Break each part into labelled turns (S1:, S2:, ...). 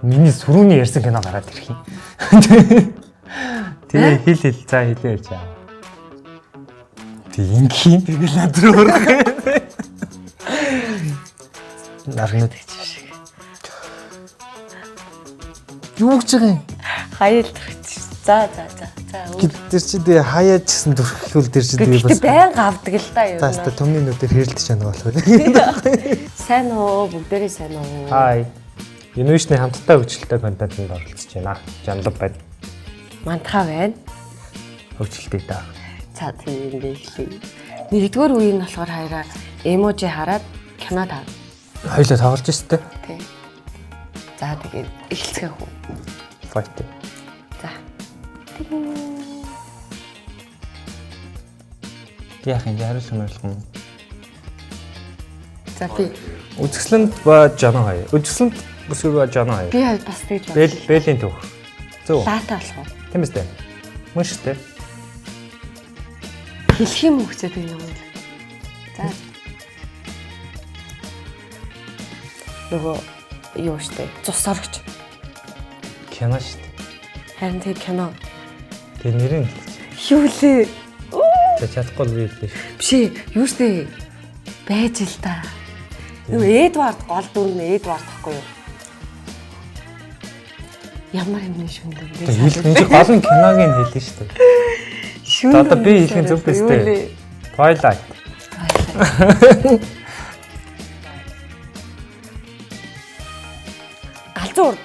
S1: Миний сүрүүний ярьсан кино гараад ирэх юм. Тэгээ хэл за хэлээ ярьж аа. Тэг ингийн тэгэл над руу орох. Наргнууд гэж шиг. Юу гэж байгаа юм?
S2: Хаяад төрчих. За.
S1: Тэр чи тэгээ хаяад гэсэн төрхөл тэр чи тэгээ
S2: бас байнга авдаг л да юу.
S1: Таста төмний нүдээр хэрэлдэж байгаа болохоор.
S2: Сайн уу? Бүгдээрээ сайн уу?
S1: Хай. Инновашны хамттай хөгжилтэй контентэнд оролцож байна. Жанлав байна.
S2: Мантхаа байна.
S1: Хөгжилтэй та.
S2: За тийм хэлээ. Нэгдүгээр үеийн болохоор хайраа эможи хараад кино тав.
S1: Хоёлоо тоглож өстэй.
S2: Тий. За тэгээд эхэлцгээе хүү.
S1: Fight.
S2: За.
S1: Яах юм яарал хэмэрлэн.
S2: За би
S1: үзэсгэлэнд ба жано хаяа. Үзэсгэлэнд бүсгүй ба жано хаяа.
S2: Би бас тэгж байна.
S1: Бэлийн түүх. Зөв.
S2: Лаата болох уу?
S1: Тийм үстэй. Мөн шүү дээ.
S2: Хэлэх юм уу гэцээд юм уу? За. Нөгөө юу штэ? Цус орогч.
S1: Кино шүү дээ.
S2: Харин тэг кино.
S1: Тэг нэрэн
S2: Юу лээ?
S1: за чадахгүй би хэлээ.
S2: Биш ээ, юу штэ? Байж л та. Юу Эдвард гол дүр нь Эдвард тахгүй юу? Ямар юм бэ шүндэн бэ?
S1: Тэг гол нь киног нь хэлнэ шүү дээ.
S2: Шүндэн.
S1: Одоо би хэлэх нь зөв биз дээ. Twilight.
S2: Галзуур.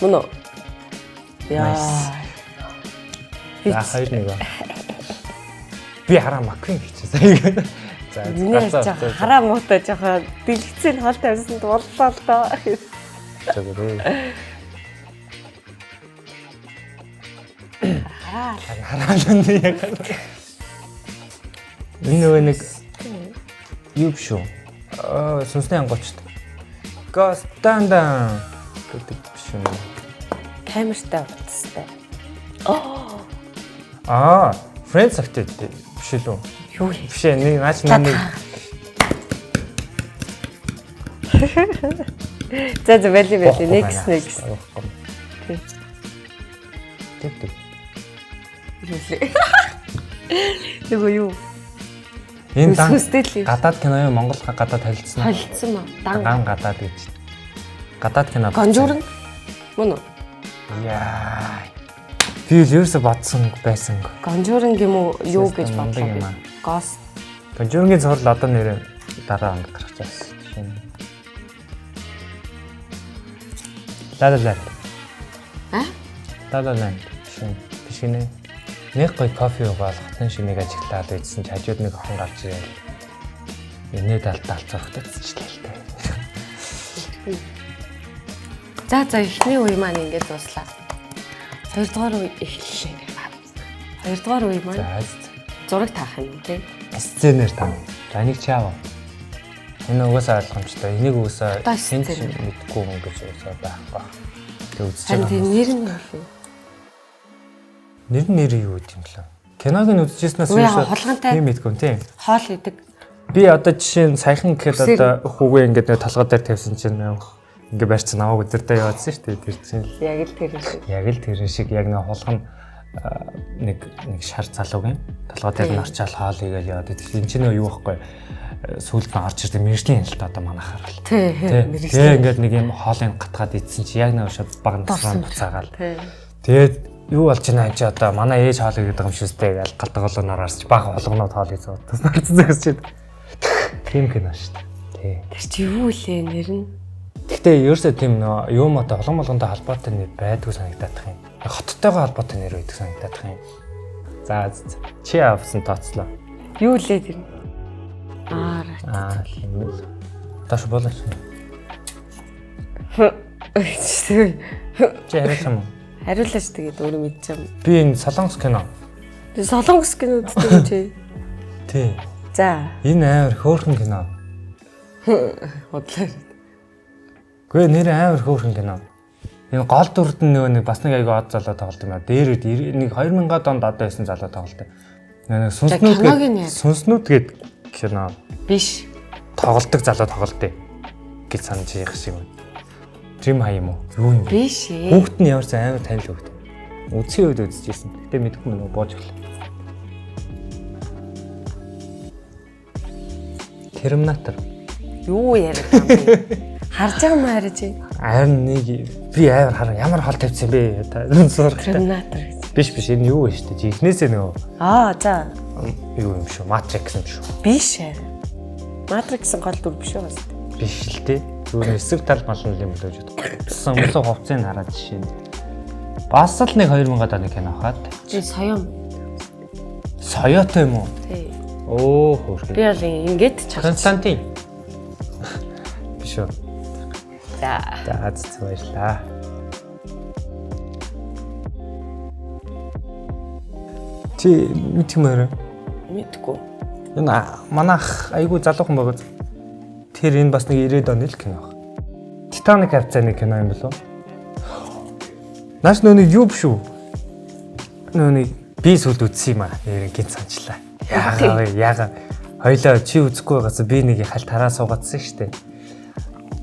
S2: Мөн үү? Яа.
S1: За 2-1. Би хараа маквин хийчихсэн. За
S2: за хараа муутай жоохон дэлгэцэн хол тавьсан боллоо л доо.
S1: Тэгвэл хараа л яг. Энэ нэг юу биш үү? Сүнсний ангуучт. Гостанда гэдэг биш үү?
S2: Камертай утастай.
S1: Friends acted биш үү?
S2: Юу юм?
S1: Биш ээ, нэг наач нэг.
S2: За бэли next.
S1: Тэг.
S2: Нөгөө юу?
S1: Энэ гадаад кино юу Монгол гадаад харилцсан уу?
S2: Харилцсан маа.
S1: Дан гадаад гэж. Гадаад кино.
S2: Конжурн. Мөн үү?
S1: Яа. Би л ерөөсө бодсон байсан.
S2: Конжурн юм уу юу гэж бодлоо. Ghost.
S1: Конжурнгийн цорл одоо нэрээ дараа онд гарч байсан. La La Land. La La Land. Биш нэ. Нэг гой кофе уугаад хатан шинийг ажиглаад байжсэн ч хажууд нэг охин гарч ирээ. Энэ далцаах татчихлаа л дээ. За
S2: эхний үе маань ингээд дуслаа. Хоёрдугаар үе эхэллээ. Хоёрдугаар үе маань зураг таах юм тий.
S1: Сценэр таа. За энийг чаав. Энэ угаасаа ойлгомжтой. Энийг угаасаа хэн ч мэдгүй хүн гэж угаасаа байхгүй. Тэг үзэж байгаа.
S2: Харин нэр нь юу?
S1: Нэр юу гэдэг юм лээ. Киног нь үзчихснээс
S2: хулгантай
S1: юм мэдгүй тийм.
S2: Хоол идэг.
S1: Би одоо жишээ нь саяхан гэхэд одоо хүүгээ ингээд нэг толгой дээр тавьсан чинь ингээд барьцсан аваа өдөртөө яваадсан шүү дээ. Тэр чинь яг л тэр шиг яг нэг хулган нэг шар залууг юм. Толгой дээр нь орчаал хоол игээл яваад. Тэгэхээр энэ чинь юу байхгүй сүүлд нь орж ирдэг мэржлийн хяналт одоо манайхаар л.
S2: Тий.
S1: Тэгээ ингээд нэг юм хоолыг гатгаад идсэн чи яг нэг шууд баган тасран буцаагаал. Тэгээд юу болж байна чи одоо манай ээж хоол игээд байгаа юм шүүстэй гэж галтголоноор арч бага болгоноод хоол хийж байгаа. Тасна зэгс чи. Тийм кино шүү дээ.
S2: Тэр чи юу лээ нэр нь?
S1: Гэхдээ ерөөсөө тийм нөө юм одоо олон болгонтой холбоотой нэр байдгүй санагдаад тах юм. Хоттойгоо холбоотой нэр байдаг санагдаад тах юм. За чи авсан тооцлоо.
S2: Юу лээ тэр?
S1: Таш болооч. Чи яриасан юм уу?
S2: Хариулаач тэгээд өөрөө мэдчихэм.
S1: Би энэ Солонгос кино.
S2: Солонгос кино үздэг юм чи?
S1: Тий.
S2: За.
S1: Энэ амар хөөрхөн кино.
S2: Бодлоо.
S1: Гүй нэр амар хөөрхөн кино. Энэ гол дүрд нь нэг бас нэг айгүй од залуу тоглолт юм аа. Дээр нэг 2000-ад онд одоо байсан залуу тоглолт. Нэг сүнснүүд гээд кино.
S2: Биш.
S1: Тоглолтог залуу тоглолт гэж санаж явах шиг байна. Dream High юм уу? Юу юм бэ?
S2: Биш ээ.
S1: Хүүхэд нь ямар ч амар танил хүүхэд. Үсгийн үед үзчихсэн. Гэтэ мэдэхгүй мөн боож өглөө. Terminator.
S2: Юу яриад байгаа юм бэ? Харж байгаа юм харж.
S1: Харин нэг би амар хараа ямар хол тавьсан бэ? Та сурах.
S2: Terminator.
S1: Биш энэ юу вэ штэ? Жихнээсээ нөгөө.
S2: За.
S1: Юу юм шүү? Matrix юм шүү.
S2: Биш ээ. Matrix гол дүр биш үү?
S1: Биш л дээ. Зүгээр эсрэг тал малн юм л гэж боддог. Гэсэн өмсөө хувцсыг хараад жишээ нь. Бас л нэг 2000-аад оны кино хаад.
S2: Чи соёо.
S1: Соёотой юм уу?
S2: Тий.
S1: Оо хөөрхөн.
S2: Би бол ингэж чагч.
S1: Константин. Биш үү?
S2: За.
S1: Баярлаа. Чи мэдхмээр.
S2: Мэдгүй.
S1: Энэ манайх айгүй залуухан байгаа. Тэр энэ бас нэг 90-ад оны л кино баг. Titanic хавцааны кино юм болов уу? Наш нөөний юу биш үү? Нөөний би сүлд үзсэн юм аа. Гин санчлаа. Яагаад хоёлаа чи үзэхгүй байгаас би нэг хальт хараа суугаадсан шүү дээ.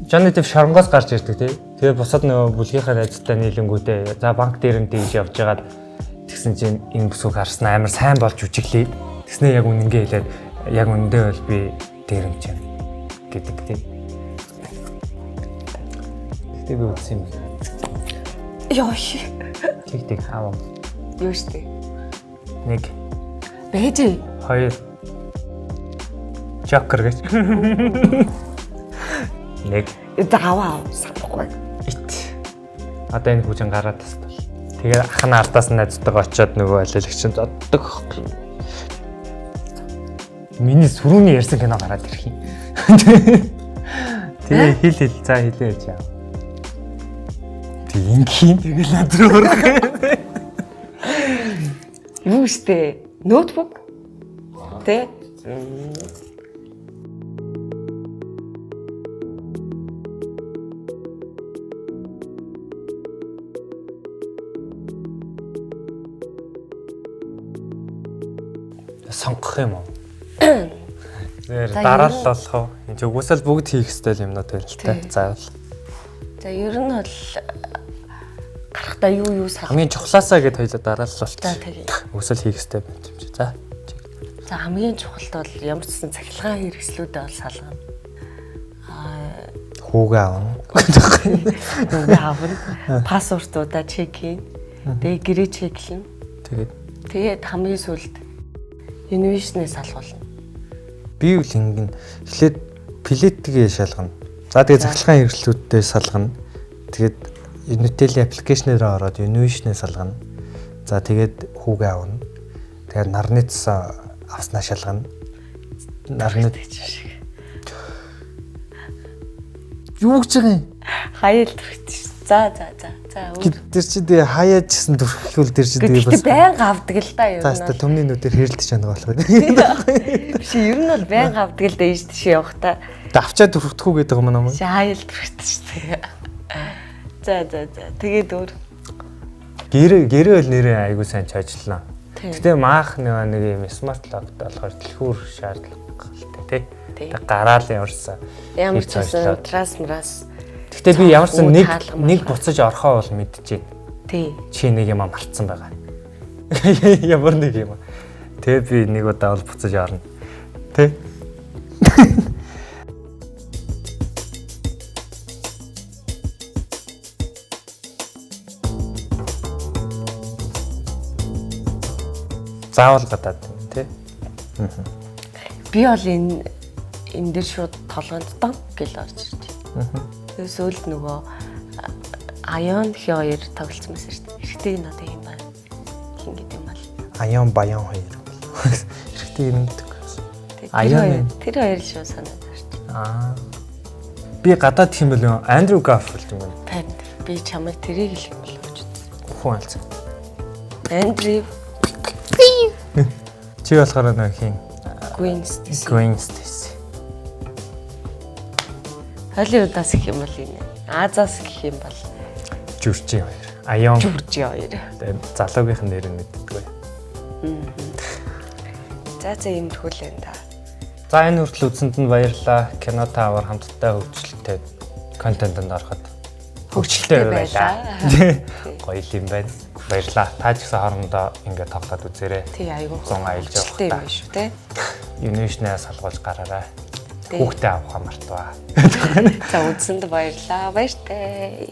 S1: Johnny Depp шоронгоос гарч ирдэг тий. Тэгээ бусад нөгөө бүлгийнхаа найзтай нийлэнгүүтээ за банк дээр нь тийж явж байгаад тэгсэн чинь энэ бүсгүй харсан амар сайн болж үжиглээ. Тэгснээ яг үнэнгээ хэлээд яг үнэндээ бол би дээрэмч юм гэдэг тий. Тэгтээ би үзсэн юм.
S2: Йоо.
S1: Тэг аваа.
S2: Юу штэ.
S1: 1
S2: Бэж.
S1: 2 Joker гэж. 1
S2: Даваа санахгүй.
S1: Ит. Одоо энэ хүчин гараад тастал. Тэгээ ах нь ардаас найзтайгаа очиод нөгөө алилагч нь зоддог. Миний сүрүүний ярьсан кино гараад ирэх юм. Тэгээ хэл за хэлээч яа. Тэг ингийн тэгэл над руу орох.
S2: Юу штэ? Ноутбук. Тэ?
S1: Сонгох юм уу? Зэрэг дараа л болох уу? Энд угсаал бүгд хийх ёстой юмнууд байна л та. Заавал.
S2: За ер нь бол гарахтаа юу сах.
S1: Хамгийн чухлаасаа гэд хоёлаа дараа л болчих.
S2: За тэгээ.
S1: Угсаал хийх ёстой байна юм чи. За.
S2: За хамгийн чухалт бол ямар ч гэсэн цахилгаан хэрэгслүүдээ бол салгана.
S1: Хүүгээ аавна.
S2: Хүүгээ аавна. Пассвортуудаа чек хийн. Тэгээ гэрээ чеклэн. Тэгээд хамгийн сүүлд инновашнээс салгуулна.
S1: Би үл ингэн эхлээд плетгээ шалгана. За тэгээд цахилгаан хэрэгслүүдтэй салгана. Тэгээд Intel аппликейшнээр ороод инновашнээс салгана. За тэгээд хүүгээ аавна. Тэгээд нарны цас авснаа шалгана. Нарны
S2: шиг.
S1: Юу гэж байгаа юм?
S2: Хаяал төрчих. За.
S1: Тэр чи дээ хаяаж гисэн төрхлүүл тэр чи дээ
S2: бас байнга авдаг л да юу.
S1: За төмний нүдээр хэрэлдэж байгаа болох.
S2: Биш ер нь бол байнга авдаг л да ийш тийш явах та.
S1: Давчаад төрөхдөхүү гэдэг юм аа.
S2: Хаяал төрчих. За. Тэгээд өөр.
S1: Гэрээ бол нэрээ айгуу сайн чажлаа. Гэтэ маах нэг юм смарт логд болохоор дэлгүүр шаардлагатай тий. Гараал яварсан.
S2: Ямар ч байсан трансмрас.
S1: Гэтэ би ямар ч нэг буцаж орхоо бол мэдчихээн.
S2: Тий.
S1: Чи нэг юм мартсан байгаа. Ямар нэг юм. Тэгээ би нэг удаа бол буцаж орно. Тий. Заавал гадаад тий.
S2: Би бол энэ дээр шууд толгойд дан гэл орж ирж байна. Тэгээ сөүлд нөгөө Ion хоёр тоглолцсон байсан шүү дээ. Эрэгтэй нь одоо юм байна. Хин гэдэг юм бол.
S1: Ion Bayon хоёр. Эрэгтэй юм гэдэг. Ion
S2: тэр хоёр л шүү санаад байна.
S1: Би гадаад хэм бэлэн Andrew Garfield юм байна.
S2: Танд би чамайг тэрийг л юм болов гэж үзсэн.
S1: Хүн алцсан.
S2: Andrew
S1: Чи болохоор нэг хин
S2: Gwen Stacy. Холливуудаас гэх юм бол энэ. Азаас гэх юм бол
S1: Журжи хоёр. Ion
S2: Журжи хоёр.
S1: Залуугийнх нь нэрийг мэддэг.
S2: За иймэрхүү л энэ да.
S1: За энэ хүртэл үзсэнд нь баярлалаа. Кино Тавар хамтдаа хөгжөлтэй контентэнд ороход
S2: хөгжилтэй байлаа.
S1: Гоё юм байна. Баярлалаа. Та ч гэсэн хоорондоо ингээд тоглоод үзээрэй.
S2: Тий, айгуу
S1: 100 аялж явах
S2: юм шүү те.
S1: Юнэшнээ салгуулж гараарай. Хүүхдээ авах мартваа.
S2: За үзсэнд баярлалаа. Баяртай.